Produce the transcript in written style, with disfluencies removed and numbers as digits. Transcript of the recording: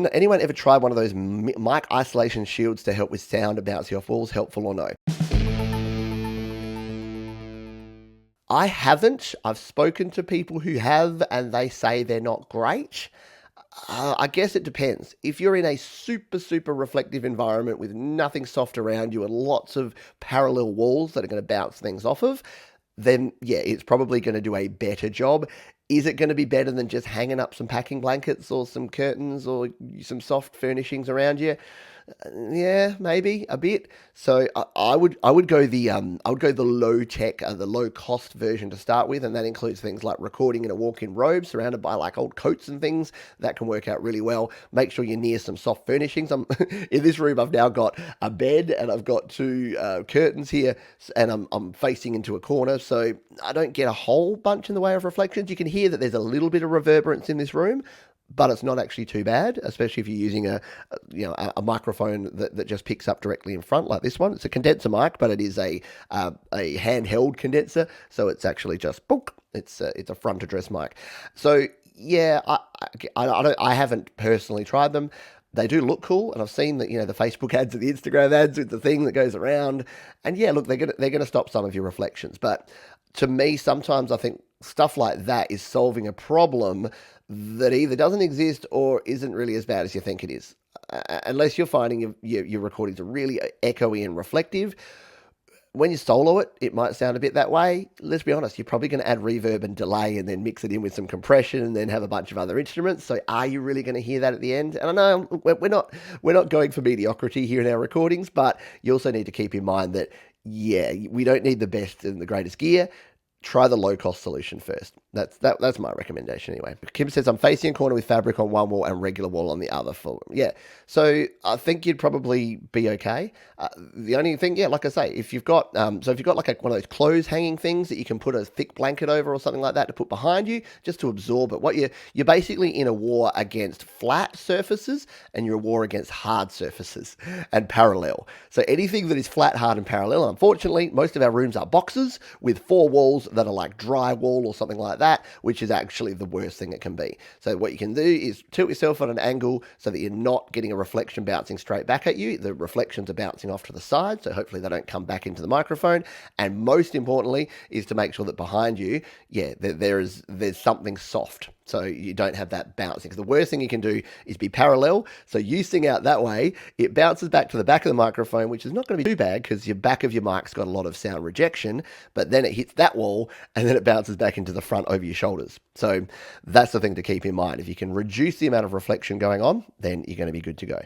Anyone ever tried one of those mic isolation shields to help with sound and bouncing off walls? Helpful or no? I haven't. I've spoken to people who have, and they say they're not great. I guess it depends. If you're in a super, super reflective environment with nothing soft around you and lots of parallel walls that are going to bounce things off of, then yeah, it's probably going to do a better job. Is it going to be better than just hanging up some packing blankets or some curtains or some soft furnishings around you? Yeah, maybe a bit. So I would go the low tech, the low cost version to start with, and that includes things like recording in a walk-in robe surrounded by like old coats and things. That can work out really well. Make sure you're near some soft furnishings. I'm in this room. I've now got a bed and I've got two curtains here, and I'm facing into a corner, so I don't get a whole bunch in the way of reflections. You can hear that there's a little bit of reverberance in this room, but it's not actually too bad, especially if you're using a microphone that just picks up directly in front like this one. It's a condenser mic, but it is a handheld condenser, so it's actually just boop. It's a front address mic. So yeah, I haven't personally tried them. They do look cool, and I've seen that the Facebook ads and the Instagram ads with the thing that goes around, and yeah, look, they're gonna stop some of your reflections, but to me, sometimes I think stuff like that is solving a problem that either doesn't exist or isn't really as bad as you think it is. Unless you're finding your recordings are really echoey and reflective. When you solo it, it might sound a bit that way. Let's be honest, you're probably going to add reverb and delay and then mix it in with some compression and then have a bunch of other instruments. So are you really going to hear that at the end? And I know we're not going for mediocrity here in our recordings, but you also need to keep in mind that yeah, we don't need the best and the greatest gear. Try the low cost solution first. That's my recommendation anyway. Kim says I'm facing a corner with fabric on one wall and regular wall on the other. Yeah, so I think you'd probably be okay. The only thing, yeah, like I say, if you've got like one of those clothes hanging things that you can put a thick blanket over or something like that to put behind you, just to absorb it. You're basically in a war against flat surfaces, and you're a war against hard surfaces and parallel. So anything that is flat, hard, and parallel. Unfortunately, most of our rooms are boxes with four walls that are like drywall or something like that, which is actually the worst thing it can be. So what you can do is tilt yourself at an angle so that you're not getting a reflection bouncing straight back at you. The reflections are bouncing off to the side, so hopefully they don't come back into the microphone. And most importantly is to make sure that behind you, yeah, there's something soft, so you don't have that bouncing. Because the worst thing you can do is be parallel. So you sing out that way, it bounces back to the back of the microphone, which is not going to be too bad because your back of your mic's got a lot of sound rejection, but then it hits that wall and then it bounces back into the front over your shoulders. So that's the thing to keep in mind. If you can reduce the amount of reflection going on, then you're going to be good to go.